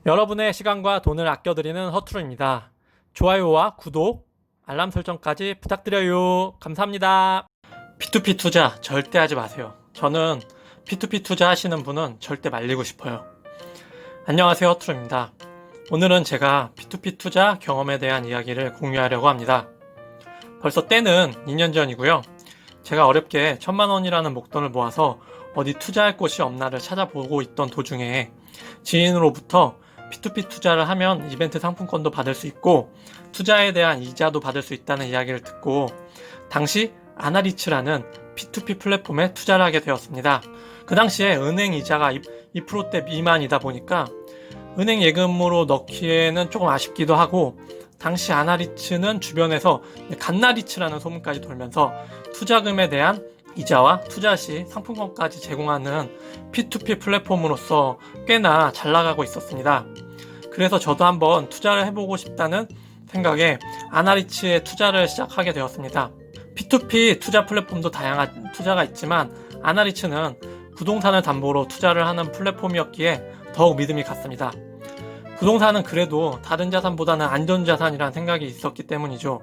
여러분의 시간과 돈을 아껴드리는 허투루입니다. 좋아요와 구독, 알람 설정까지 부탁드려요. 감사합니다. P2P 투자 절대 하지 마세요. 저는 P2P 투자 하시는 분은 절대 말리고 싶어요. 안녕하세요, 허투루입니다. 오늘은 제가 P2P 투자 경험에 대한 이야기를 공유하려고 합니다. 벌써 때는 2년 전이고요. 제가 어렵게 1000만 원이라는 목돈을 모아서 어디 투자할 곳이 없나를 찾아보고 있던 도중에 지인으로부터 P2P 투자를 하면 이벤트 상품권도 받을 수 있고 투자에 대한 이자도 받을 수 있다는 이야기를 듣고 당시 아나리츠라는 P2P 플랫폼에 투자를 하게 되었습니다. 그 당시에 은행 이자가 2%대 미만이다 보니까 은행 예금으로 넣기에는 조금 아쉽기도 하고 당시 아나리츠는 주변에서 갓나리츠라는 소문까지 돌면서 투자금에 대한 이자와 투자 시 상품권까지 제공하는 P2P 플랫폼으로서 꽤나 잘 나가고 있었습니다. 그래서 저도 한번 투자를 해보고 싶다는 생각에 아나리츠에 투자를 시작하게 되었습니다. P2P 투자 플랫폼도 다양한 투자가 있지만 아나리츠는 부동산을 담보로 투자를 하는 플랫폼이었기에 더욱 믿음이 갔습니다. 부동산은 그래도 다른 자산보다는 안전자산이라는 생각이 있었기 때문이죠.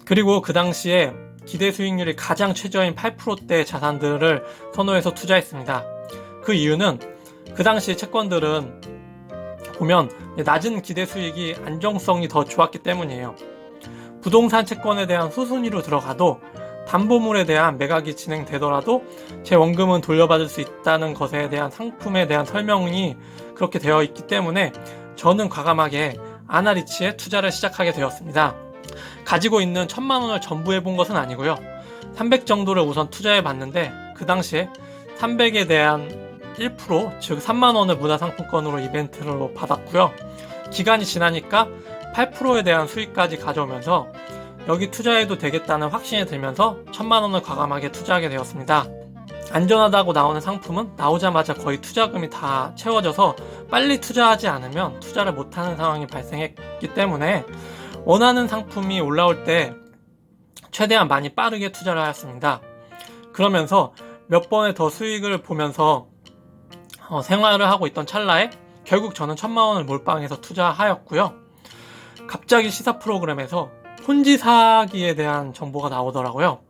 그리고 그 당시에 기대 수익률이 가장 최저인 8%대 자산들을 선호해서 투자했습니다. 그 이유는 그 당시 채권들은 보면 낮은 기대 수익이 안정성이 더 좋았기 때문이에요. 부동산 채권에 대한 후순위로 들어가도 담보물에 대한 매각이 진행되더라도 제 원금은 돌려받을 수 있다는 것에 대한 상품에 대한 설명이 그렇게 되어 있기 때문에 저는 과감하게 아나리츠에 투자를 시작하게 되었습니다. 가지고 있는 1000만 원을 전부 해본 것은 아니고요. 300 정도를 우선 투자해 봤는데 그 당시에 300에 대한 1%, 즉 3만 원을 문화상품권으로 이벤트로 받았고요. 기간이 지나니까 8%에 대한 수익까지 가져오면서 여기 투자해도 되겠다는 확신이 들면서 1000만 원을 과감하게 투자하게 되었습니다. 안전하다고 나오는 상품은 나오자마자 거의 투자금이 다 채워져서 빨리 투자하지 않으면 투자를 못하는 상황이 발생했기 때문에 원하는 상품이 올라올 때 최대한 많이 빠르게 투자를 하였습니다. 그러면서 몇 번의 더 수익을 보면서 생활을 하고 있던 찰나에 결국 저는 1000만 원을 몰빵해서 투자하였고요. 갑자기 시사 프로그램에서 폰지 사기에 대한 정보가 나오더라고요.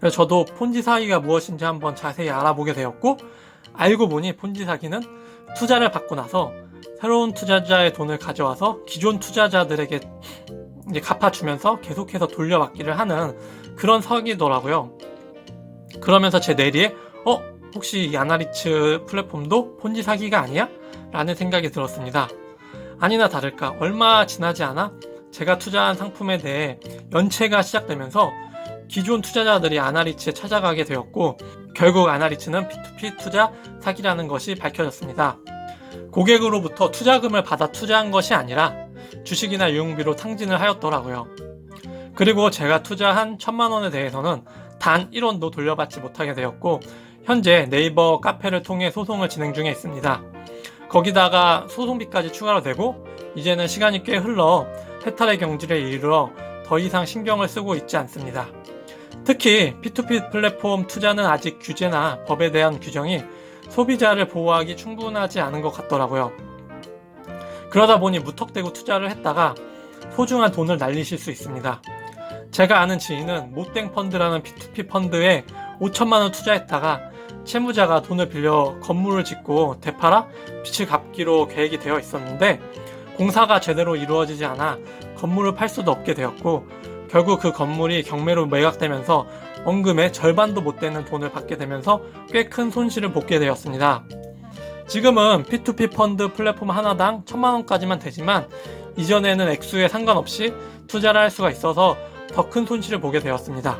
그래서 저도 폰지 사기가 무엇인지 한번 자세히 알아보게 되었고 알고 보니 폰지 사기는 투자를 받고 나서 새로운 투자자의 돈을 가져와서 기존 투자자들에게 이제 갚아주면서 계속해서 돌려받기를 하는 그런 사기더라고요. 그러면서 제 뇌리에 혹시 이 아나리츠 플랫폼도 폰지 사기가 아니야? 라는 생각이 들었습니다. 아니나 다를까 얼마 지나지 않아 제가 투자한 상품에 대해 연체가 시작되면서 기존 투자자들이 아나리츠에 찾아가게 되었고 결국 아나리츠는 P2P 투자 사기라는 것이 밝혀졌습니다. 고객으로부터 투자금을 받아 투자한 것이 아니라 주식이나 유흥비로 탕진을 하였더라고요. 그리고 제가 투자한 1000만 원에 대해서는 단 1원도 돌려받지 못하게 되었고 현재 네이버 카페를 통해 소송을 진행 중에 있습니다. 거기다가 소송비까지 추가로 되고 이제는 시간이 꽤 흘러 해탈의 경지에 이르러 더 이상 신경을 쓰고 있지 않습니다. 특히 P2P 플랫폼 투자는 아직 규제나 법에 대한 규정이 소비자를 보호하기 충분하지 않은 것 같더라고요. 그러다 보니 무턱대고 투자를 했다가 소중한 돈을 날리실 수 있습니다. 제가 아는 지인은 모땡 펀드라는 P2P 펀드에 5천만 원 투자했다가 채무자가 돈을 빌려 건물을 짓고 되팔아 빚을 갚기로 계획이 되어 있었는데 공사가 제대로 이루어지지 않아 건물을 팔 수도 없게 되었고 결국 그 건물이 경매로 매각되면서 원금의 절반도 못 되는 돈을 받게 되면서 꽤 큰 손실을 보게 되었습니다. 지금은 P2P 펀드 플랫폼 하나당 1000만 원까지만 되지만 이전에는 액수에 상관없이 투자를 할 수가 있어서 더 큰 손실을 보게 되었습니다.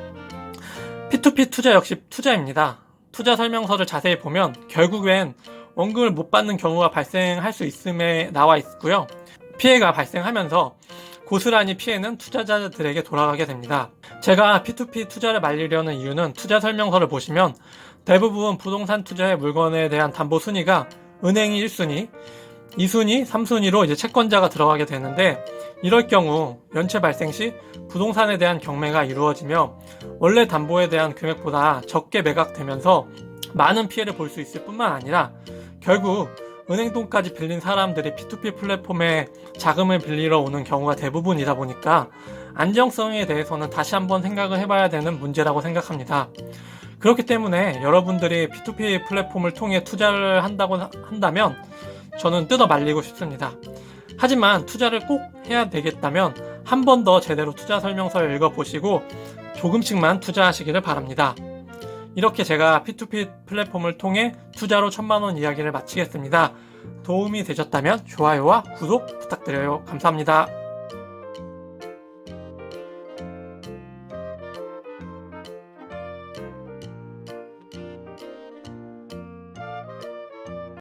P2P 투자 역시 투자입니다. 투자 설명서를 자세히 보면 결국엔 원금을 못 받는 경우가 발생할 수 있음에 나와 있고요. 피해가 발생하면서 고스란히 피해는 투자자들에게 돌아가게 됩니다. 제가 P2P 투자를 말리려는 이유는 투자 설명서를 보시면 대부분 부동산 투자의 물건에 대한 담보 순위가 은행이 1순위, 2순위, 3순위로 이제 채권자가 들어가게 되는데 이럴 경우 연체 발생 시 부동산에 대한 경매가 이루어지며 원래 담보에 대한 금액보다 적게 매각되면서 많은 피해를 볼 수 있을 뿐만 아니라 결국 은행 돈까지 빌린 사람들이 P2P 플랫폼에 자금을 빌리러 오는 경우가 대부분이다 보니까 안정성에 대해서는 다시 한번 생각을 해봐야 되는 문제라고 생각합니다. 그렇기 때문에 여러분들이 P2P 플랫폼을 통해 투자를 한다면 저는 뜯어 말리고 싶습니다. 하지만 투자를 꼭 해야 되겠다면 한 번 더 제대로 투자 설명서를 읽어보시고 조금씩만 투자하시기를 바랍니다. 이렇게 제가 P2P 플랫폼을 통해 투자로 1000만원 이야기를 마치겠습니다. 도움이 되셨다면 좋아요와 구독 부탁드려요. 감사합니다.